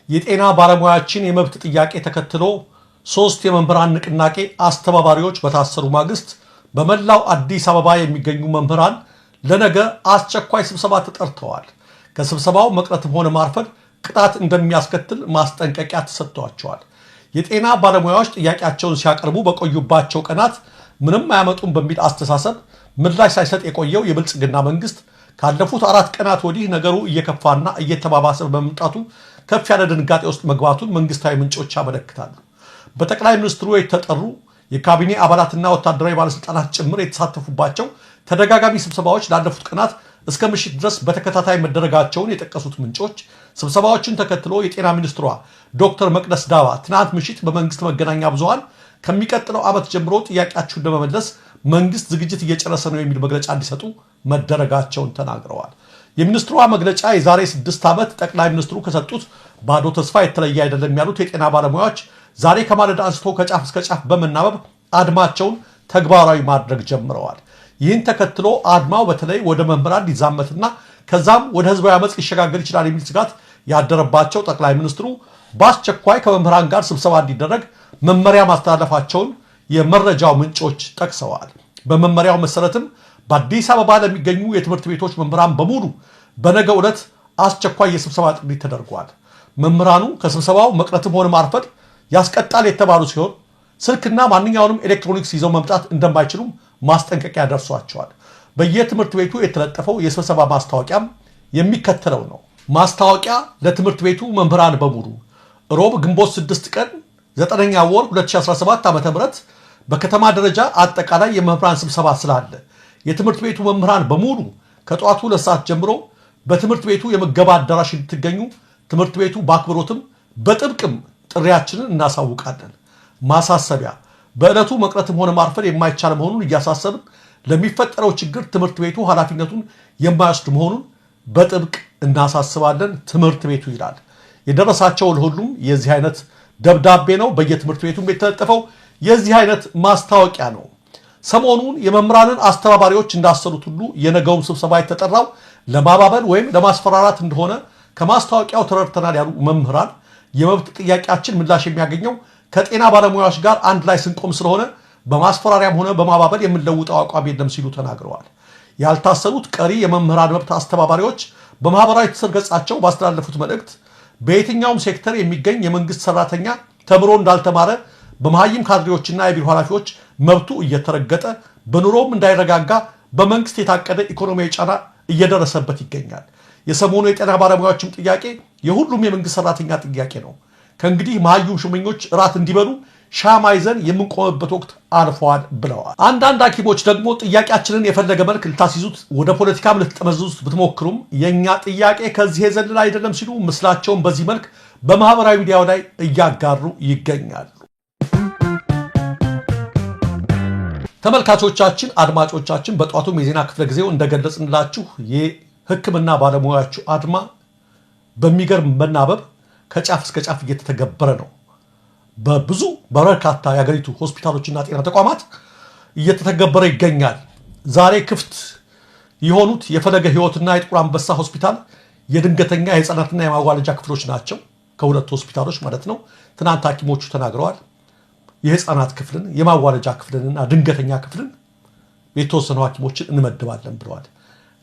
የጤና ባለሙያዎችን የመብት ጥያቄ ተከትሎ 3 የመምህራን ንቅናቄ አስተባባሪዎች በታሰሩ ማግስት በመላው አዲስ አበባ የሚገኙ መምህራን ለነገ አስቸኳይ ስብሰባ ተጠርተዋል። ከስብሰባው መቅረትም ሆነ ማርፈድ ቅጣት እንደሚያስከትል ማስጠንቀቂያ ተሰጥቷቸዋል። የጤና ባለሙያዎች ጥያቄያቸውን ሲያቀርቡ በቆዩባቸው ቀናት ምንም አያመጡም በሚል አስተሳሰብ ምላሽ ሳይሰጥ የቆየው የብልጽግና መንግስት ካለፉት 4 ቀናት ወዲህ ነገሩ እየከፋና እየተባባሰ በመምጣቱ ከፍ ያለ ድንጋጤ ውስጥ መግባቱን መንግስታዊ ምንጮች ያመለክታሉ። በጠቅላይ ሚኒስትሩ የተጠሩ የካቢኔ አባላትና ወታደራዊ ባለስልጣናት ጭምር የተሳተፉባቸው ተደጋጋሚ ስብሰባዎች ላለፉት ቀናት እስከ ምሽት ድረስ በተከታታይ መደረጋቸውን የጠቀሱት ምንጮች ስብሰባዎችን ተከትሎ የጤና ሚኒስትሯ ዶክተር መቅደስ ዳባ ትናንት ምሽት በመንግስት መገናኛ ብዙሃን ከሚቀጥለው ዓመት ጀምሮ ጥያቄያችሁን ለመመለስ መንግስት ዝግጅት እየጨረሰ ነው የሚል መግለጫ እንዲሰጡ መደረጋቸውን ተናግረዋል። የሚኒስትሯ መግለጫ የዛሬ 6 ዓመት ጠቅላይ ሚኒስትሩ ከሰጡት ባዶ ተስፋ የተለየ አይደለም ያሉት የጤና ባለሙያዎች ዛሬ ከማለዳ አንስቶ ከጫፍ እስከ ጫፍ በመናበብ አድማቸውን ተግባራዊ ማድረግ ጀምረዋል። ይህን ተከትሎ አድማው በተለይ ወደ መምህራን ሊዛመትና ከዛም ወደ ህዝባዊ አመፅ ሊሸጋገር ይችላል የሚል ስጋት ያደረባቸው ጠቅላይ ሚኒስትሩ በአስቸኳይ ከመምህራን ጋር ስብሰባ እንዲደረግ መመሪያ ማስተላለፋቸውን የመረጃው ምንጮች ጠቅሰዋል። በመመሪያው መሰረትም በአዲስ አበባ ለሚገኙ የትምህርት ቤቶች መምህራን በሙሉ በነገው ዕለት አስቸኳይ የስብሰባ ጥሪ ተደርጓል። መምህራኑ ከስብሰባው መቅረትም ሆነ ማርፈድ ያስቀጣል የተባሉ ሲሆን ስልክና ማንኛውንም ኤሌክትሮኒክስ ይዘው መምጣት እንደማይችሉም ማስጠንቀቂያ ደርሷቸዋል። በየትምህርት ቤቱ የተለጠፈው የስብሰባ ማስታወቂያም የሚከተለው ነው። ማስታወቂያ ለትምህርት ቤቱ መምህራን በሙሉ ሮብ ግንቦት 6 ቀን 9ኛ ወር 2017 ዓ.ም በከተማ ደረጃ አጠቃላይ የመምህራን ስብሰባ ስላለ የትምህርት ቤቱ መምህራን በሙሉ ከጠዋቱ 2 ሰዓት ጀምሮ በትምህርት ቤቱ የምገባ አዳራሽ እንድትገኙ ትምህርት ቤቱ በአክብሮትም በጥብቅም ጥሪያችንን እናሳውቃለን። ማሳሰቢያ፣ በዕለቱ መቅረትም ሆነ ማርፈድ የማይቻል መሆኑን እያሳሰብን ለሚፈጠረው ችግር ትምህርት ቤቱ ኃላፊነቱን የማይወስድ መሆኑን በጥብቅ እናሳስባለን ትምህርት ቤቱ ይላል። የደረሳቸው ሁሉም የዚህ አይነት ደብዳቤ ነው። በየትምህርት ቤቱም የተለጠፈው የዚህ አይነት ማስታወቂያ ነው። ሰሞኑን የመምህራንን አስተባባሪዎች እንዳሰሩት ሁሉ የነገውም ስብሰባ የተጠራው ለማባበል ወይም ለማስፈራራት እንደሆነ ከማስታወቂያው ተረድተናል ያሉ መምህራን የመብት ጥያቄያችን ምላሽ የሚያገኘው ከጤና ባለሙያዎች ጋር አንድ ላይ ስንቆም ስለሆነ በማስፈራሪያም ሆነ በማባበል የምንለውጠው አቋም የለም ሲሉ ተናግረዋል። ያልታሰሩት ቀሪ የመምህራን መብት አስተባባሪዎች በማህበራዊ ትስስር ገጻቸው ባስተላለፉት መልእክት በየትኛውም ሴክተር የሚገኝ የመንግስት ሰራተኛ ተምሮ እንዳልተማረ በመሃይም ካድሬዎችና የቢሮ ኃላፊዎች መብቱ እየተረገጠ በኑሮም እንዳይረጋጋ በመንግስት የታቀደ ኢኮኖሚያዊ ጫና እየደረሰበት ይገኛል። የሰሞኑ የጤና ባለሙያዎችም ጥያቄ የሁሉም የመንግስት ሰራተኛ ጥያቄ ነው። ከእንግዲህ መሃይም ሹመኞች እራት እንዲበሉ ሻማ ይዘን የምንቆምበት ወቅት አልፏል ብለዋል። አንዳንድ ሐኪሞች ደግሞ ጥያቄያችንን የፈለገ መልክ ልታስይዙት ወደ ፖለቲካም ልትጠመዝዙት ብትሞክሩም የኛ ጥያቄ ከዚህ የዘለለ አይደለም ሲሉ ምስላቸውን በዚህ መልክ በማህበራዊ ሚዲያው ላይ እያጋሩ ይገኛሉ። ተመልካቾቻችን፣ አድማጮቻችን በጧቱም የዜና ክፍለ ጊዜው እንደገለጽንላችሁ የሕክምና ባለሙያዎቹ አድማ በሚገርም መናበብ ከጫፍ እስከ ጫፍ እየተተገበረ ነው። በብዙ በርካታ የሀገሪቱ ሆስፒታሎችና ጤና ተቋማት እየተተገበረ ይገኛል። ዛሬ ክፍት የሆኑት የፈለገ ሕይወትና የጥቁር አንበሳ ሆስፒታል የድንገተኛ የህፃናትና የማዋለጃ ክፍሎች ናቸው። ከሁለት ሆስፒታሎች ማለት ነው። ትናንት ሐኪሞቹ ተናግረዋል። የህፃናት ክፍልን፣ የማዋለጃ ክፍልንና ድንገተኛ ክፍልን የተወሰኑ ሐኪሞችን እንመድባለን ብለዋል።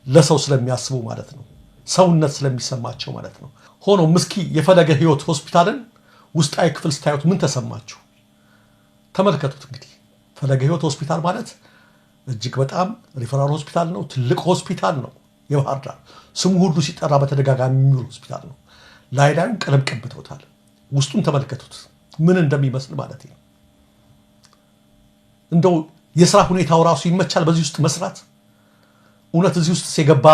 ለሰው ስለሚያስቡ ማለት ነው። ሰውነት ስለሚሰማቸው ማለት ነው። ሆኖም እስኪ የፈለገ ሕይወት ሆስፒታልን ውስጣዊ ክፍል ስታዩት ምን ተሰማችሁ? ተመልከቱት። እንግዲህ ፈለገ ሕይወት ሆስፒታል ማለት እጅግ በጣም ሪፈራል ሆስፒታል ነው። ትልቅ ሆስፒታል ነው። የባህር ዳር ስሙ ሁሉ ሲጠራ በተደጋጋሚ የሚውል ሆስፒታል ነው። ላዩን ቀለም ቀብተውታል። ውስጡን ተመልከቱት ምን እንደሚመስል ማለት ነው። እንደው የስራ ሁኔታው ራሱ ይመቻል በዚህ ውስጥ መስራት? እውነት እዚህ ውስጥ የገባ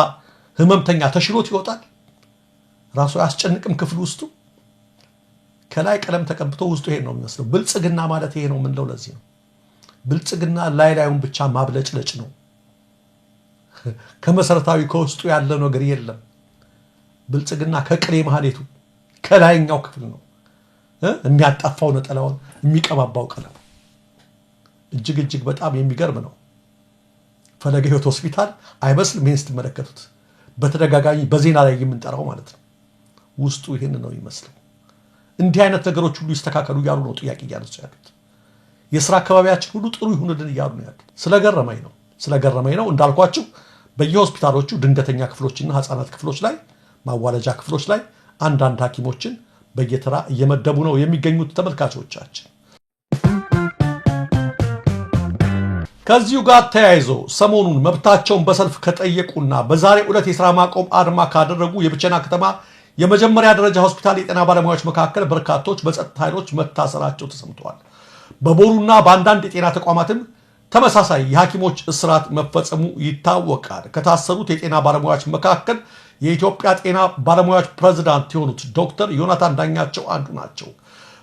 ህመምተኛ ተሽሎት ይወጣል? ራሱ አያስጨንቅም? ክፍል ውስጡ ከላይ ቀለም ተቀብቶ ውስጡ ይሄ ነው የሚመስለው። ብልጽግና ማለት ይሄ ነው የምንለው ለዚህ ነው። ብልጽግና ላዩን ብቻ ማብለጭለጭ ነው። ከመሰረታዊ ከውስጡ ያለ ነገር የለም። ብልጽግና ከቅሬ ማህሌቱ ከላይኛው ክፍል ነው የሚያጣፋው ነጠላውን የሚቀባባው ቀለም። እጅግ በጣም የሚገርም ነው። ፈለገ ሕይወት ሆስፒታል አይመስልም? ይሄን ስትመለከቱት በተደጋጋሚ በዜና ላይ የምንጠራው ማለት ነው። ውስጡ ይሄን ነው የሚመስለው። እንዲህ አይነት ነገሮች ሁሉ ይስተካከሉ እያሉ ነው ጥያቄ እያነሱ ያሉት። የስራ አካባቢያችን ሁሉ ጥሩ ይሁንልን እያሉ ነው ያሉት። ስለገረመኝ ነው እንዳልኳችሁ በየሆስፒታሎቹ ድንገተኛ ክፍሎችና ህፃናት ክፍሎች ላይ ማዋለጃ ክፍሎች ላይ አንዳንድ ሐኪሞችን በየተራ እየመደቡ ነው የሚገኙት። ተመልካቾቻችን ከዚሁ ጋር ተያይዞ ሰሞኑን መብታቸውን በሰልፍ ከጠየቁና በዛሬ ዕለት የሥራ ማቆም አድማ ካደረጉ የብቸና ከተማ የመጀመሪያ ደረጃ ሆስፒታል የጤና ባለሙያዎች መካከል በርካቶች በጸጥታ ኃይሎች መታሰራቸው ተሰምተዋል። በቦሩና በአንዳንድ የጤና ተቋማትም ተመሳሳይ የሐኪሞች እስራት መፈጸሙ ይታወቃል። ከታሰሩት የጤና ባለሙያዎች መካከል የኢትዮጵያ ጤና ባለሙያዎች ፕሬዝዳንት የሆኑት ዶክተር ዮናታን ዳኛቸው አንዱ ናቸው።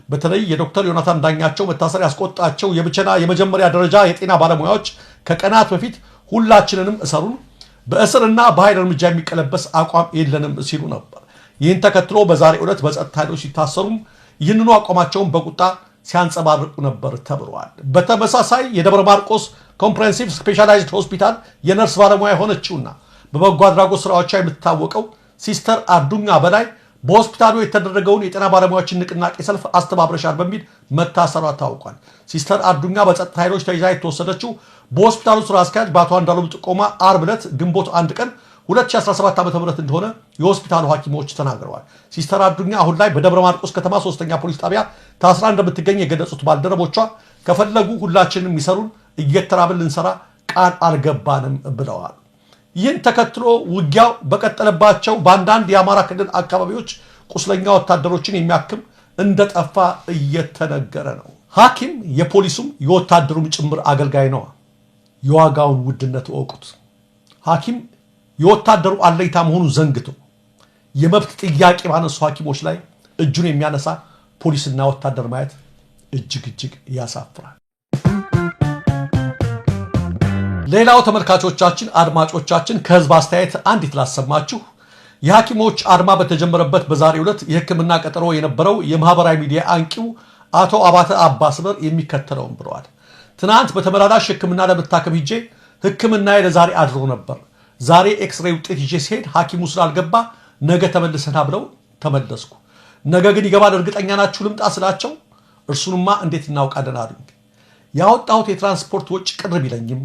በተለይ የዶክተር ዮናታን ዳኛቸው መታሰር ያስቆጣቸው የብቸና የመጀመሪያ ደረጃ የጤና ባለሙያዎች ከቀናት በፊት ሁላችንንም እሰሩን፣ በእስርና በኃይል እርምጃ የሚቀለበስ አቋም የለንም ሲሉ ነበር። ይህን ተከትሎ በዛሬ ዕለት በጸጥታ ኃይሎች ሲታሰሩም ይህንኑ አቋማቸውን በቁጣ ሲያንጸባርቁ ነበር ተብሏል። በተመሳሳይ የደብረ ማርቆስ ኮምፕሬሄንሲቭ ስፔሻላይዝድ ሆስፒታል የነርስ ባለሙያ የሆነችውና በበጎ አድራጎት ስራዎቿ የምትታወቀው ሲስተር አዱኛ በላይ በሆስፒታሉ የተደረገውን የጤና ባለሙያዎችን ንቅናቄ ሰልፍ አስተባብረሻል በሚል መታሰሯ ታውቋል። ሲስተር አዱኛ በጸጥታ ኃይሎች ተይዛ የተወሰደችው በሆስፒታሉ ስራ አስኪያጅ በአቶ አንዳሎም ጥቆማ ዓርብ ዕለት ግንቦት 1 ቀን 2017 ዓ.ም እንደሆነ የሆስፒታሉ ሐኪሞች ተናግረዋል። ሲስተር አዱኛ አሁን ላይ በደብረ ማርቆስ ከተማ 3ኛ ፖሊስ ጣቢያ ታስራ እንደምትገኝ የገለጹት ባልደረቦቿ ከፈለጉ ሁላችንም ይሰሩን፣ እየተራብን ልንሰራ ቃል አልገባንም ብለዋል። ይህን ተከትሎ ውጊያው በቀጠለባቸው በአንዳንድ የአማራ ክልል አካባቢዎች ቁስለኛ ወታደሮችን የሚያክም እንደጠፋ እየተነገረ ነው። ሐኪም የፖሊሱም የወታደሩም ጭምር አገልጋይ ነው። የዋጋውን ውድነት እወቁት። ሐኪም የወታደሩ አለይታ መሆኑን ዘንግቶ የመብት ጥያቄ ባነሱ ሐኪሞች ላይ እጁን የሚያነሳ ፖሊስና ወታደር ማየት እጅግ ያሳፍራል። ሌላው ተመልካቾቻችን፣ አድማጮቻችን ከህዝብ አስተያየት አንዲት ላሰማችሁ። የሐኪሞች አድማ በተጀመረበት በዛሬው ዕለት የሕክምና ቀጠሮ የነበረው የማህበራዊ ሚዲያ አንቂው አቶ አባተ አባስበር የሚከተለውን ብለዋል። ትናንት በተመላላሽ ሕክምና ለመታከም ሂጄ ሕክምናዬ ለዛሬ አድሮ ነበር። ዛሬ ኤክስሬይ ውጤት ይዤ ሲሄድ ሐኪሙ ስላልገባ ነገ ተመልሰና ብለው ተመለስኩ። ነገ ግን ይገባል እርግጠኛ ናችሁ ልምጣ ስላቸው እርሱንማ እንዴት እናውቃለን አሉኝ። ያወጣሁት የትራንስፖርት ወጪ ቅር ቢለኝም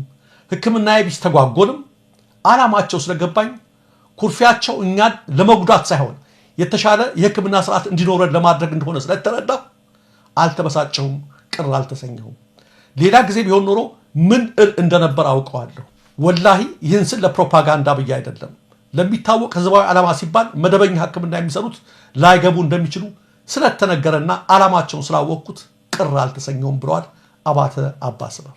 ሕክምናዬ ቢስተጓጎልም ዓላማቸው ስለገባኝ ኩርፊያቸው እኛን ለመጉዳት ሳይሆን የተሻለ የሕክምና ስርዓት እንዲኖረን ለማድረግ እንደሆነ ስለተረዳሁ አልተበሳጨሁም፣ ቅር አልተሰኘሁም። ሌላ ጊዜ ቢሆን ኖሮ ምን እል እንደነበር አውቀዋለሁ። ወላሂ ይህን ስል ለፕሮፓጋንዳ ብዬ አይደለም። ለሚታወቅ ህዝባዊ ዓላማ ሲባል መደበኛ ሕክምና የሚሰሩት ላይገቡ እንደሚችሉ ስለተነገረና ዓላማቸውን ስላወቅኩት ቅር አልተሰኘውም ብለዋል አባተ አባስበር።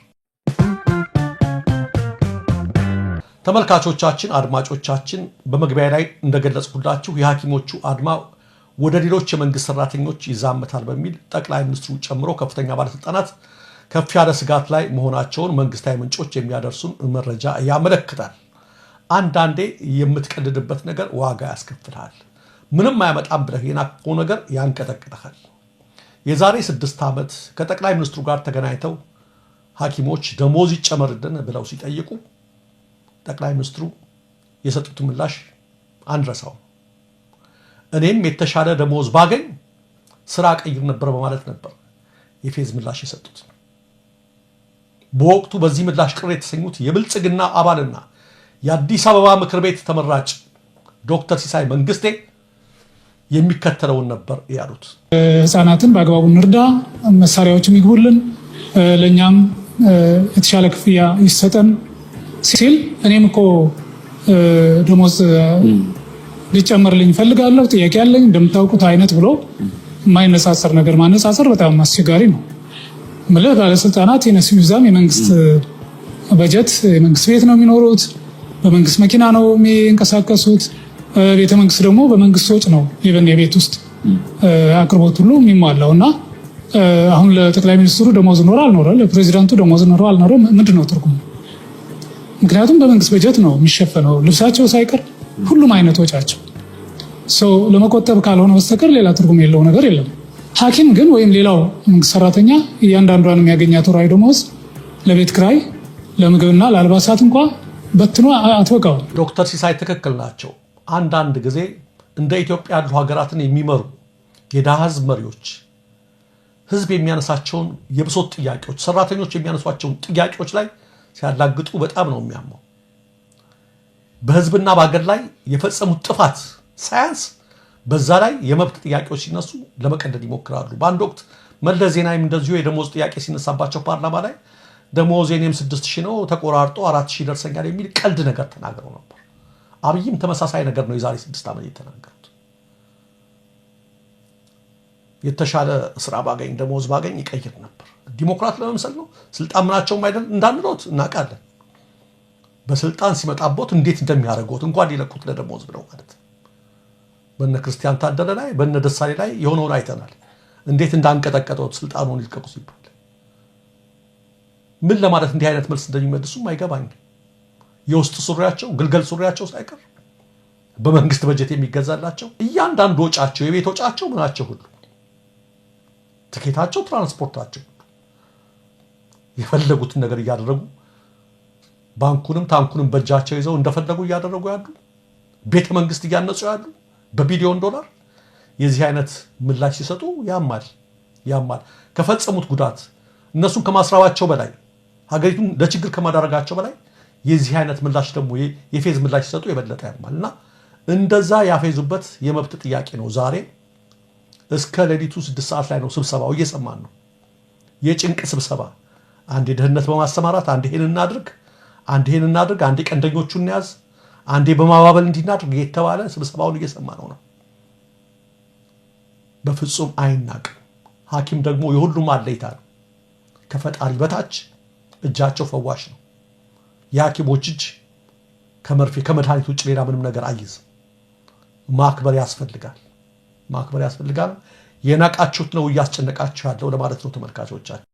ተመልካቾቻችን፣ አድማጮቻችን በመግቢያ ላይ እንደገለጽኩላችሁ የሐኪሞቹ አድማ ወደ ሌሎች የመንግስት ሰራተኞች ይዛመታል በሚል ጠቅላይ ሚኒስትሩ ጨምሮ ከፍተኛ ባለስልጣናት ከፍ ያለ ስጋት ላይ መሆናቸውን መንግስታዊ ምንጮች የሚያደርሱን መረጃ ያመለክታል። አንዳንዴ የምትቀልድበት ነገር ዋጋ ያስከፍልሃል። ምንም አያመጣም ብለህ የናቀው ነገር ያንቀጠቅጠሃል። የዛሬ 6 ዓመት ከጠቅላይ ሚኒስትሩ ጋር ተገናኝተው ሐኪሞች ደሞዝ ይጨመርልን ብለው ሲጠይቁ ጠቅላይ ሚኒስትሩ የሰጡት ምላሽ አንረሳው። እኔም የተሻለ ደሞዝ ባገኝ ስራ ቀይር ነበር በማለት ነበር የፌዝ ምላሽ የሰጡት። በወቅቱ በዚህ ምላሽ ቅር የተሰኙት የብልጽግና አባልና የአዲስ አበባ ምክር ቤት ተመራጭ ዶክተር ሲሳይ መንግስቴ የሚከተለውን ነበር ያሉት። ህፃናትን በአግባቡ እንርዳ፣ መሳሪያዎችም ይግቡልን፣ ለእኛም የተሻለ ክፍያ ይሰጠን ሲል እኔም እኮ ደሞዝ ሊጨመርልኝ እፈልጋለሁ፣ ጥያቄ ያለኝ እንደምታውቁት አይነት ብሎ የማይነጻጸር ነገር ማነጻጸር በጣም አስቸጋሪ ነው። ምልህ ባለስልጣናት የነሲዩዛም የመንግስት በጀት የመንግስት ቤት ነው የሚኖሩት፣ በመንግስት መኪና ነው የሚንቀሳቀሱት። ቤተ መንግስት ደግሞ በመንግስት ወጪ ነው የቤት ውስጥ አቅርቦት ሁሉ የሚሟላው እና አሁን ለጠቅላይ ሚኒስትሩ ደሞዝ ኖረ አልኖረ፣ ለፕሬዚዳንቱ ደሞዝ ኖረ አልኖረ ምንድን ነው ትርጉሙ? ምክንያቱም በመንግስት በጀት ነው የሚሸፈነው ልብሳቸው ሳይቀር ሁሉም አይነት ወጫቸው። ሰው ለመቆጠብ ካልሆነ በስተቀር ሌላ ትርጉም የለው ነገር የለም። ሐኪም ግን ወይም ሌላው መንግስት ሰራተኛ እያንዳንዷን የሚያገኛት ወርሃዊ ደሞዝ ለቤት ክራይ፣ ለምግብና ለአልባሳት እንኳ በትኖ አትበቃው። ዶክተር ሲሳይ ትክክል ናቸው። አንዳንድ ጊዜ እንደ ኢትዮጵያ ያሉ ሀገራትን የሚመሩ የድሃ ህዝብ መሪዎች ህዝብ የሚያነሳቸውን የብሶት ጥያቄዎች፣ ሰራተኞች የሚያነሷቸውን ጥያቄዎች ላይ ሲያላግጡ በጣም ነው የሚያመው። በህዝብና በአገር ላይ የፈጸሙት ጥፋት ሳያንስ በዛ ላይ የመብት ጥያቄዎች ሲነሱ ለመቀደድ ይሞክራሉ። በአንድ ወቅት መለስ ዜናዊም እንደዚሁ የደሞዝ ጥያቄ ሲነሳባቸው ፓርላማ ላይ ደሞዝ የኔም 6000 ነው ተቆራርጦ 4000 ይደርሰኛል የሚል ቀልድ ነገር ተናግረው ነበር። አብይም ተመሳሳይ ነገር ነው የዛሬ 6 ዓመት የተናገሩት። የተሻለ ስራ ባገኝ ደሞዝ ባገኝ ይቀይር ነበር። ዲሞክራት ለመምሰል ነው። ስልጣን ምናቸውም አይደል እንዳንሎት እናውቃለን። በስልጣን ሲመጣቦት እንዴት እንደሚያደርጉት እንኳን ሊለቁት ለደሞዝ ብለው ማለት በእነ ክርስቲያን ታደለ ላይ በእነ ደሳሌ ላይ የሆነውን አይተናል። እንዴት እንዳንቀጠቀጠው ስልጣኑን ይልቀቁ ሲባል ምን ለማለት እንዲህ አይነት መልስ እንደሚመልሱም አይገባኝ። የውስጥ ሱሪያቸው ግልገል ሱሪያቸው ሳይቀር በመንግስት በጀት የሚገዛላቸው እያንዳንዱ ወጫቸው የቤት ወጫቸው ምናቸው ሁሉ ትኬታቸው፣ ትራንስፖርታቸው የፈለጉትን ነገር እያደረጉ ባንኩንም ታንኩንም በእጃቸው ይዘው እንደፈለጉ እያደረጉ ያሉ ቤተ መንግስት እያነጹ ያሉ በቢሊዮን ዶላር የዚህ አይነት ምላሽ ሲሰጡ ያማል። ከፈጸሙት ጉዳት እነሱን ከማስራባቸው በላይ ሀገሪቱን ለችግር ከማዳረጋቸው በላይ የዚህ አይነት ምላሽ ደግሞ የፌዝ ምላሽ ሲሰጡ የበለጠ ያማልና እንደዛ ያፌዙበት የመብት ጥያቄ ነው። ዛሬ እስከ ሌሊቱ 6 ሰዓት ላይ ነው ስብሰባው፣ እየሰማን ነው። የጭንቅ ስብሰባ፣ አንዴ ደህንነት በማሰማራት አንዴ ይሄን እናድርግ፣ አንዴ ቀንደኞቹን እንያዝ፣ አንዴ በማባበል እንዲናድርግ የተባለ ስብሰባውን እየሰማን ነው። በፍጹም አይናቅም። ሐኪም ደግሞ የሁሉም አለይታ ነው። ከፈጣሪ በታች እጃቸው ፈዋሽ ነው። የሐኪሞች እጅ ከመርፌ ከመድኃኒት ውጭ ሌላ ምንም ነገር አይዝም። ማክበር ያስፈልጋል። የናቃችሁት ነው እያስጨነቃችሁ ያለው ለማለት ነው ተመልካቾቻችን።